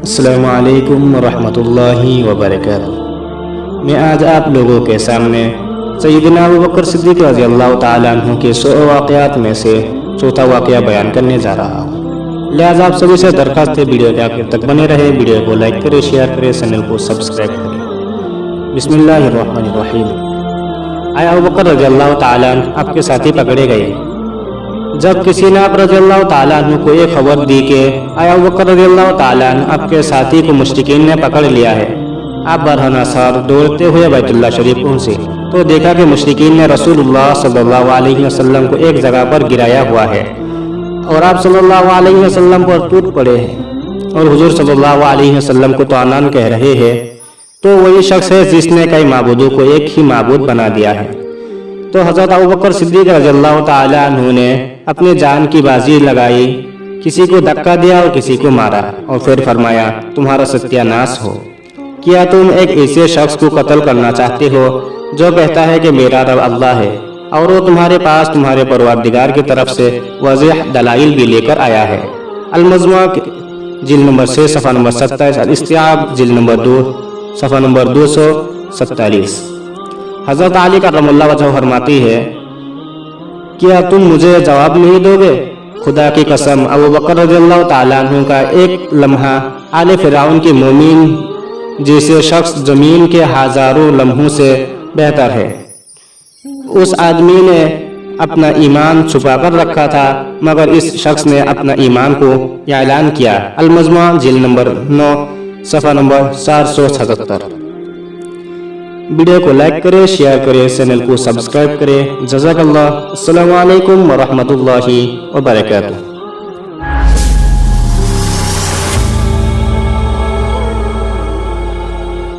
अस्सलामु अलैकुम वरहमतुल्लाहि वबरकातुहू। मैं आज आप लोगों के सामने सैयदना अबू बकर सिद्दीक़ रज़ी अल्लाह ताला अन्हु के 100 वाक़यात में से चौथा वाक़या बयान करने जा रहा हूँ। लिहाजा आप सभी से दरख्वास्त है वीडियो के आखिर तक बने रहे, वीडियो को लाइक करें, शेयर करें, चैनल को सब्सक्राइब करें। बिस्मिल्लाहिर्रहमानिर्रहीम। आया अबू बकर रज़ी अल्लाह ताला अन्हु आपके साथी पकड़े गए। जब किसी ने आप रज़ी अल्लाह ताला अन्हु को ये खबर दी कि आया अबू बकर रज़ी अल्लाह ताला अन्हु आपके साथी को मुश्रिकीन ने पकड़ लिया है, आप बरहनासार दौड़ते हुए बैतुल्लाह शरीफ पहुँचे तो देखा कि मुश्रिकीन ने रसूलुल्लाह सल्लल्लाहु अलैहि वसल्लम को एक जगह पर गिराया हुआ है और आप सल्लल्लाहु अलैहि वसल्लम पर टूट पड़े हैं और हुजूर सल्लल्लाहु अलैहि वसल्लम को तानान कह रहे हैं। तो वही शख्स है जिसने कई माबूदों को एक ही माबूद बना दिया है। तो हज़रत अबू बकर सिद्दीक़ रज़ियल्लाहु ताला अन्हु ने अपनी जान की बाजी लगाई, किसी को धक्का दिया और किसी को मारा और फिर फरमाया, तुम्हारा सत्यानाश हो। क्या तुम एक ऐसे शख्स को कत्ल करना चाहते हो जो कहता है कि मेरा रब अल्लाह है और वो तुम्हारे पास तुम्हारे परवरदिगार की तरफ से वाज़ेह दलाइल भी लेकर आया है। अल-मजमुआ जिल्द नंबर 6 सफ़ा नंबर 27, अल-इस्तिआब जिल्द नंबर 2 सफ़ा नंबर 247। हज़रत अली करमुल्लाह वजह फरमाती है, क्या तुम मुझे जवाब नहीं दोगे? खुदा की कसम, अबू बकर रज़ियल्लाहु ताला अन्हु का एक लम्हा आले फिरौन की मोमिन जैसे शख्स जमीन के हजारों लम्हों से बेहतर है। उस आदमी ने अपना ईमान छुपा कर रखा था मगर इस शख्स ने अपना ईमान को ऐलान किया। अल-मजमुआ जिल्द नंबर 9 सफ़ा नंबर 477। वीडियो को लाइक करें, शेयर करें, चैनल को सब्सक्राइब करें। जज़ाकल्लाह। अस्सलामु अलैकुम वरहमतुल्लाहि वबरकातुहू।